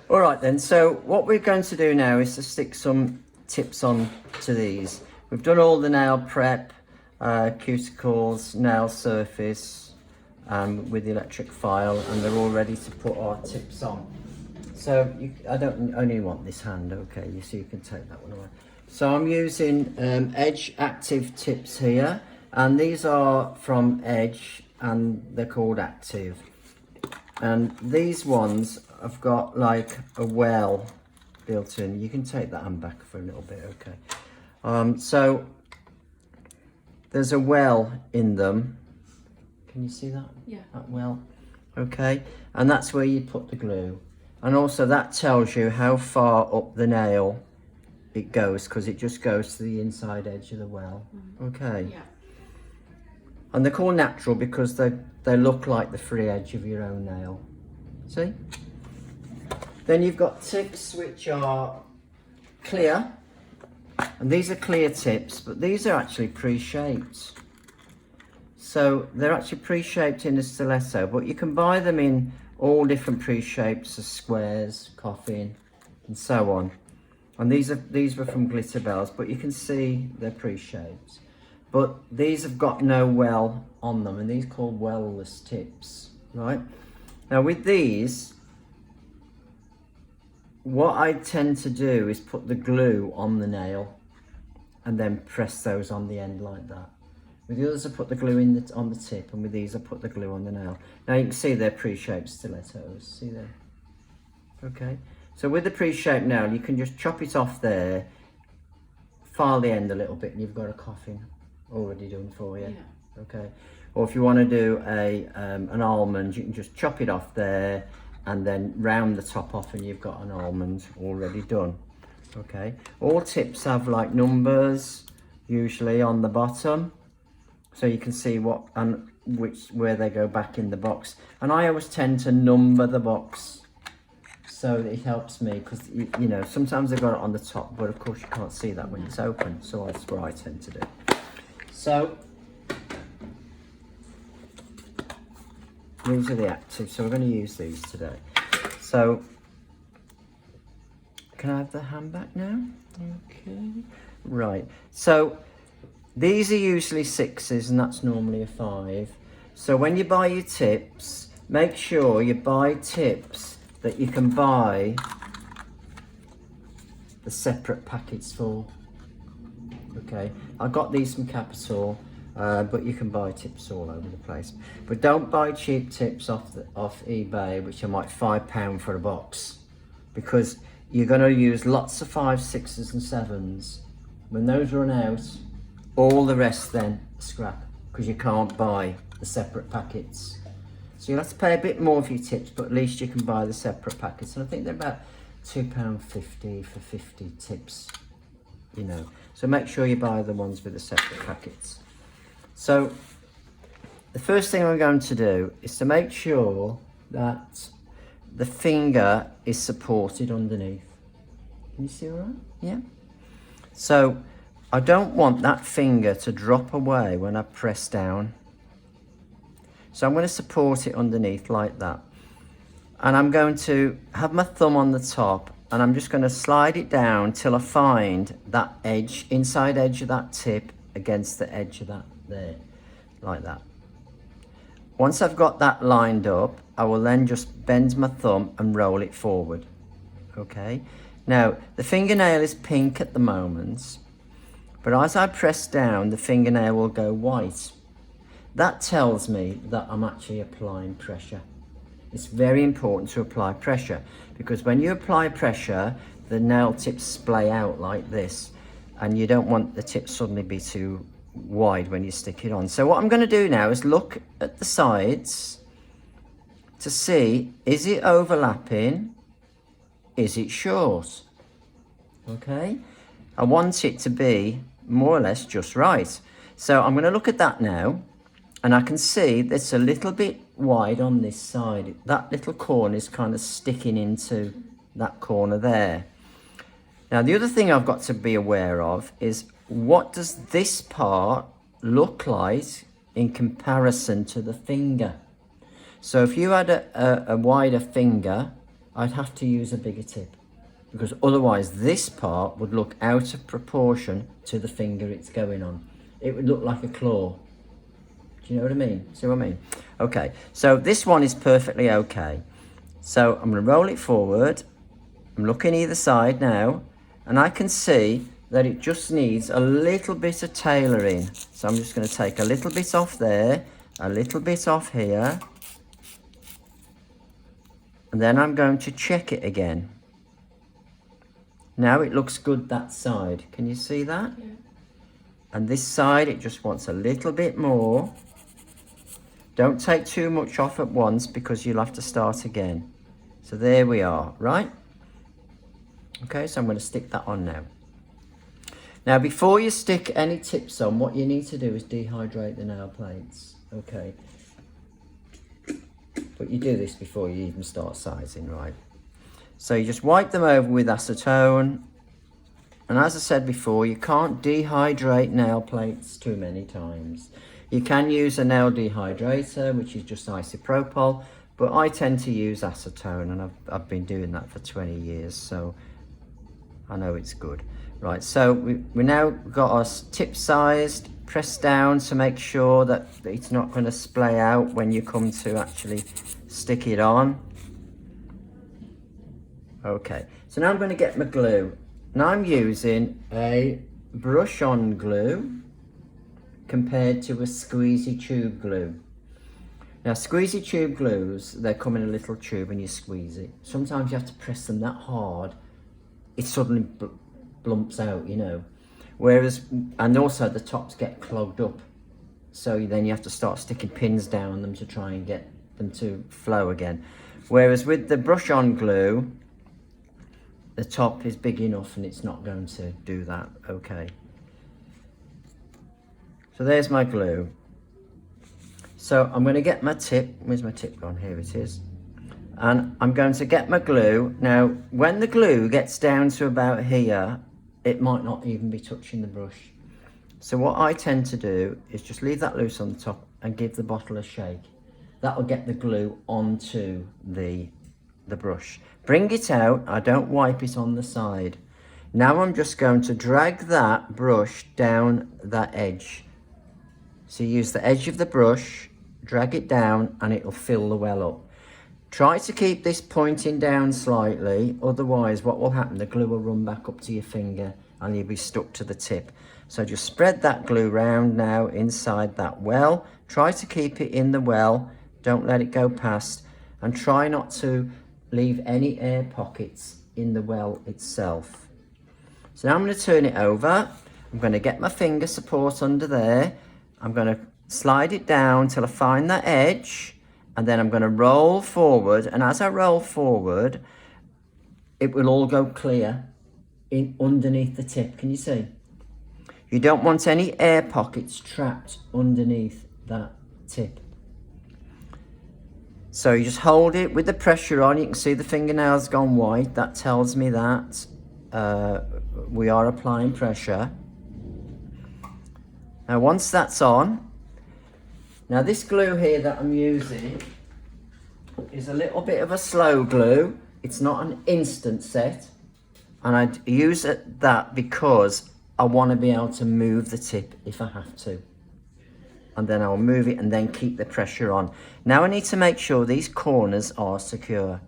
All right then, so what we're going to do now is to stick some tips on to these. We've done all the nail prep, cuticles, nail surface with the electric file, and they're all ready to put our tips on. So I don't only want this hand, okay, so you can take that one away. So I'm using Edge Active tips here, and these are from Edge and they're called Active. And these ones have got like a well built in. You can take that hand back for a little bit, okay. So there's a well in them. Can you see that? Yeah. That well, okay. And that's where you put the glue. And also that tells you how far up the nail it goes, because it just goes to the inside edge of the well, okay. Yeah. And they're called natural because they look like the free edge of your own nail. See? Then you've got tips which are clear, and these are clear tips, but these are actually pre-shaped. So they're actually pre-shaped in a stiletto, but you can buy them in all different pre-shapes of squares, coffin, and so on. And these were from Glitter Bells, but you can see they're pre-shaped. But these have got no well on them, and these are called well-less tips, right? Now with these, what I tend to do is put the glue on the nail and then press those on the end like that. With the others I put the glue on the tip, and with these I put the glue on the nail. Now you can see they're pre-shaped stilettos, see there? Okay, so with the pre-shaped nail you can just chop it off there, file the end a little bit, and you've got a coffin already done for you. Yeah. Okay, or if you want to do an almond, you can just chop it off there and then round the top off, and you've got an almond already done. Okay, all tips have like numbers usually on the bottom, so you can see what and where they go back in the box. And I always tend to number the box so that it helps me, because you know sometimes they've got it on the top, but of course you can't see that when it's open, so that's what I tend to do. So these are the active, so we're going to use these today. So can I have the hand back now? Okay, right, so these are usually 6s, and that's normally a 5. So when you buy your tips, make sure you buy tips that you can buy the separate packets for. Okay, I got these from Capital, but you can buy tips all over the place. But don't buy cheap tips off eBay, which are like £5 for a box, because you're going to use lots of 5s, 6s and 7s. When those run out, all the rest then scrap, because you can't buy the separate packets. So you'll have to pay a bit more for your tips, but at least you can buy the separate packets. And I think they're about £2.50 for 50 tips, you know. So make sure you buy the ones with the separate packets. So the first thing I'm going to do is to make sure that the finger is supported underneath. Can you see all right? Yeah. So I don't want that finger to drop away when I press down. So I'm going to support it underneath like that. And I'm going to have my thumb on the top, and I'm just going to slide it down till I find that edge, inside edge of that tip against the edge of that there, like that. Once I've got that lined up, I will then just bend my thumb and roll it forward. Okay. Now, the fingernail is pink at the moment, but as I press down, the fingernail will go white. That tells me that I'm actually applying pressure. It's very important to apply pressure, because when you apply pressure, the nail tips splay out like this, and you don't want the tip suddenly be too wide when you stick it on. So what I'm going to do now is look at the sides to see, is it overlapping? Is it short? Okay, I want it to be more or less just right. So I'm going to look at that now, and I can see it's a little bit wide on this side. That little corner is kind of sticking into that corner there. Now the other thing I've got to be aware of is, what does this part look like in comparison to the finger? So if you had a wider finger, I'd have to use a bigger tip, because otherwise this part would look out of proportion to the finger it's going on. It would look like a claw. Do you know what I mean? See what I mean? Okay, so this one is perfectly okay. So I'm going to roll it forward. I'm looking either side now, and I can see that it just needs a little bit of tailoring. So I'm just going to take a little bit off there, a little bit off here, and then I'm going to check it again. Now it looks good that side. Can you see that? Yeah. And this side, it just wants a little bit more. Don't take too much off at once, because you'll have to start again. So there we are, right? Okay, so I'm going to stick that on now. Now, before you stick any tips on, what you need to do is dehydrate the nail plates, okay? But you do this before you even start sizing, right? So you just wipe them over with acetone. And as I said before, you can't dehydrate nail plates too many times. You can use a nail dehydrator, which is just isopropyl, but I tend to use acetone, and I've been doing that for 20 years, so I know it's good. Right, so we now got us tip sized, pressed down to make sure that it's not going to splay out when you come to actually stick it on. Okay, so now I'm going to get my glue. Now I'm using a brush on glue compared to a squeezy tube glue. Now squeezy tube glues, they come in a little tube and you squeeze it. Sometimes you have to press them that hard, it suddenly blumps out, you know. Whereas, and also the tops get clogged up. So then you have to start sticking pins down them to try and get them to flow again. Whereas with the brush on glue, the top is big enough and it's not going to do that, okay. So there's my glue. So I'm going to get my tip. Where's my tip gone? Here it is. And I'm going to get my glue. Now, when the glue gets down to about here, it might not even be touching the brush. So what I tend to do is just leave that loose on the top and give the bottle a shake. That'll get the glue onto the brush. Bring it out. I don't wipe it on the side. Now I'm just going to drag that brush down that edge. So you use the edge of the brush, drag it down, and it'll fill the well up. Try to keep this pointing down slightly, otherwise what will happen, the glue will run back up to your finger and you'll be stuck to the tip. So just spread that glue round now inside that well. Try to keep it in the well, don't let it go past, and try not to leave any air pockets in the well itself. So now I'm going to turn it over. I'm going to get my finger support under there. I'm going to slide it down till I find that edge, and then I'm going to roll forward, and as I roll forward it will all go clear in underneath the tip. Can you see? You don't want any air pockets trapped underneath that tip. So you just hold it with the pressure on. You can see the fingernails gone white. That tells me that we are applying pressure. Now once that's on, now this glue here that I'm using is a little bit of a slow glue. It's not an instant set, and I use that because I want to be able to move the tip if I have to. And then I'll move it and then keep the pressure on. Now I need to make sure these corners are secure,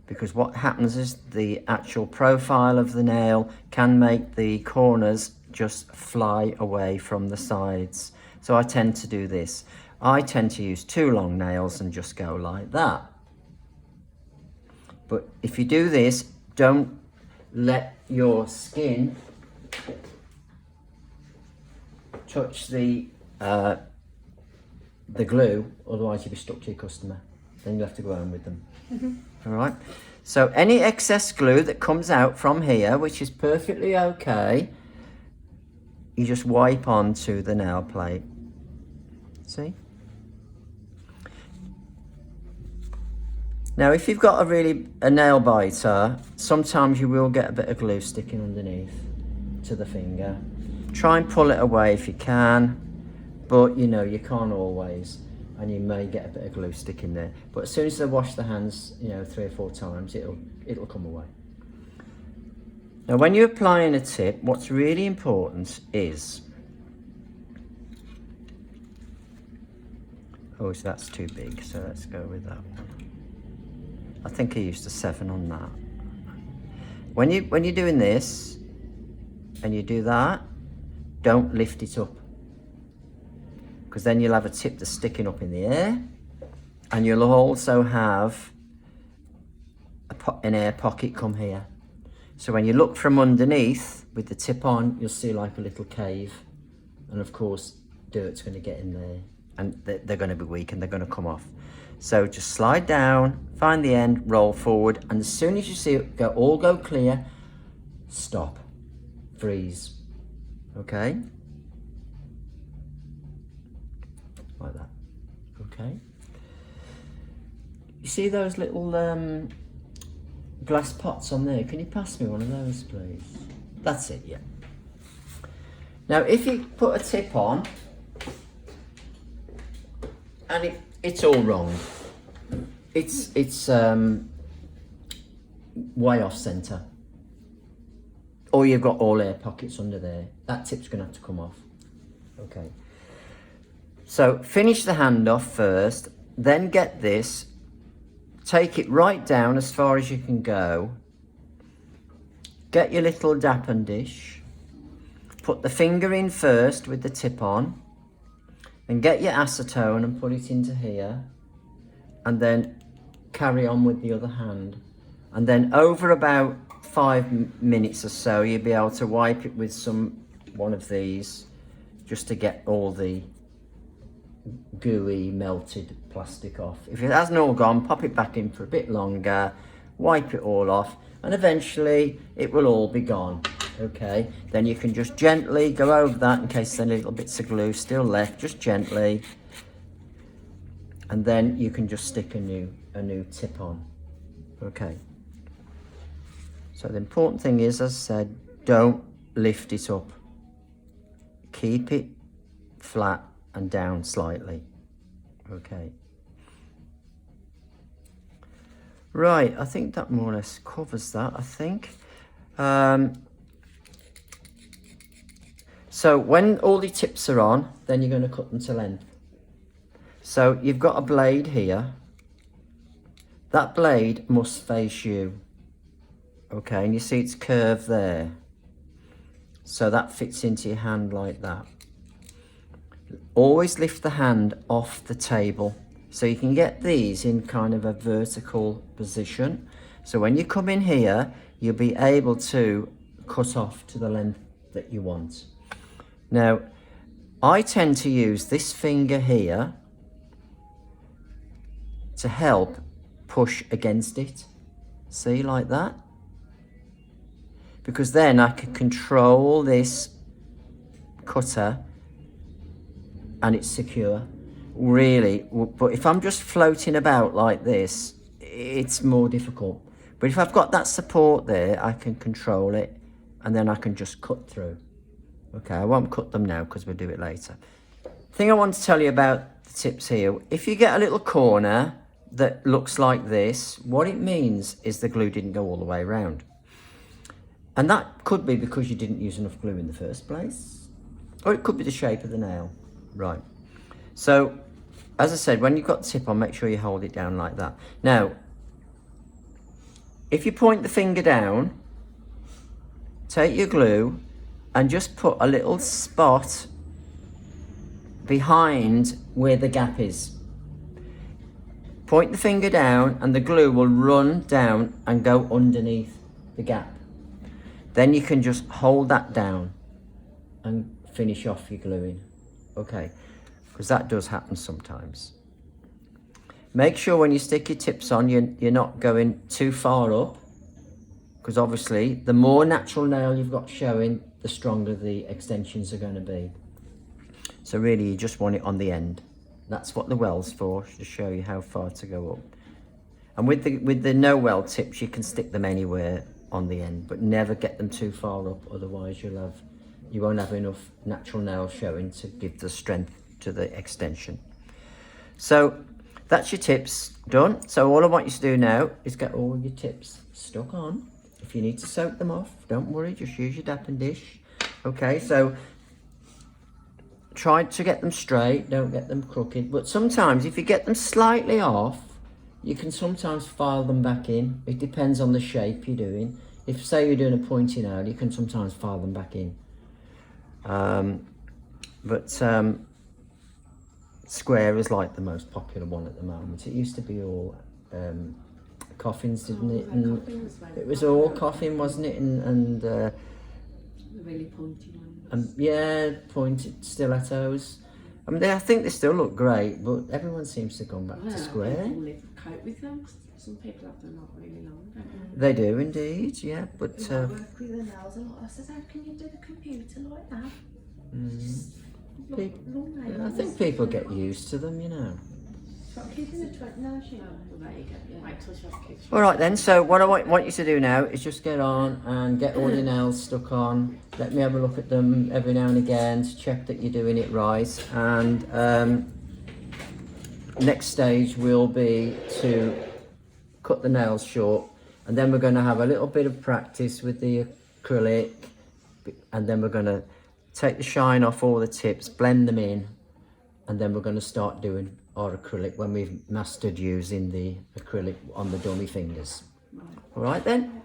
because what happens is the actual profile of the nail can make the corners just fly away from the sides. So I tend to do this. I tend to use 2 long nails and just go like that. But if you do this, don't let your skin touch the glue, otherwise you'll be stuck to your customer. Then you have to go home with them. All right. So any excess glue that comes out from here, which is perfectly okay, you just wipe onto the nail plate. See? Now, if you've got a nail biter, sometimes you will get a bit of glue sticking underneath to the finger. Try and pull it away if you can, but you know, you can't always. and you may get a bit of glue sticking there. But as soon as they wash the hands, you know, 3 or 4 times, it'll come away. Now, when you're applying a tip, what's really important is, oh, so that's too big, so let's go with that one. I think I used a 7 on that. When you're doing this, and you do that, don't lift it up, because then you'll have a tip that's sticking up in the air, and you'll also have an air pocket come here. So when you look from underneath with the tip on, you'll see like a little cave, and of course dirt's going to get in there, and they're going to be weak and they're going to come off. So just slide down, find the end, roll forward, and as soon as you see it go clear, stop, freeze. Okay, like that. Okay, you see those little glass pots on there? Can you pass me one of those, please? That's it, yeah. Now, if you put a tip on and it's all wrong, it's way off centre, or you've got all air pockets under there, that tip's going to have to come off. Okay, so finish the hand off first, then get this, take it right down as far as you can go, get your little dappen dish, put the finger in first with the tip on, and get your acetone and put it into here, and then carry on with the other hand. And then over about 5 minutes or so, you'll be able to wipe it with one of these, just to get all the gooey melted plastic off. If it hasn't all gone, pop it back in for a bit longer, wipe it all off, and eventually it will all be gone. Okay, then you can just gently go over that in case there's little bits of glue still left, just gently, and then you can just stick a new tip on. Okay, so the important thing is, as I said, don't lift it up, keep it flat and down slightly. Okay, right, I think that more or less covers that, I think. So when all the tips are on, then you're going to cut them to length. So you've got a blade here. That blade must face you. Okay, and you see it's curved there. So that fits into your hand like that. Always lift the hand off the table, so you can get these in kind of a vertical position. So when you come in here, you'll be able to cut off to the length that you want. Now, I tend to use this finger here to help push against it. See, like that? Because then I can control this cutter and it's secure, really. But if I'm just floating about like this, it's more difficult. But if I've got that support there, I can control it, and then I can just cut through. Okay, I won't cut them now because we'll do it later. Thing I want to tell you about the tips here, if you get a little corner that looks like this, what it means is the glue didn't go all the way around. And that could be because you didn't use enough glue in the first place, or it could be the shape of the nail. Right, so as I said, when you've got the tip on, make sure you hold it down like that. Now, if you point the finger down, take your glue and just put a little spot behind where the gap is. Point the finger down and the glue will run down and go underneath the gap. Then you can just hold that down and finish off your gluing. Okay, because that does happen sometimes. Make sure when you stick your tips on, you're not going too far up, because obviously the more natural nail you've got showing, the stronger the extensions are going to be. So really you just want it on the end. That's what the well's for, to show you how far to go up. And with the no well tips, you can stick them anywhere on the end, but never get them too far up, otherwise you won't have enough natural nail showing to give the strength to the extension. So that's your tips done. So all I want you to do now is get all your tips stuck on. If you need to soak them off, don't worry, just use your dap and dish. Okay, so try to get them straight, don't get them crooked. But sometimes if you get them slightly off, you can sometimes file them back in. It depends on the shape you're doing. If say you're doing a pointy nail, you can sometimes file them back in. Square is like the most popular one at the moment. It used to be all coffins, didn't it? And it was all coffin, wasn't it? And The really pointy ones. yeah, pointed stilettos. I mean, I think they still look great, but everyone seems to come back to square. People cope with them. Some people have them not really long, don't they? They do indeed, yeah. But I work with the nails a lot. I said, how can you do the computer like that? Long nails. I think people get used to them, you know. All right then, so what I want you to do now is just get on and get all your nails stuck on. Let me have a look at them every now and again to check that you're doing it right. And next stage will be to cut the nails short, and then we're going to have a little bit of practice with the acrylic, and then we're going to take the shine off all the tips, blend them in, and then we're going to start doing our acrylic when we've mastered using the acrylic on the dummy fingers. All right then.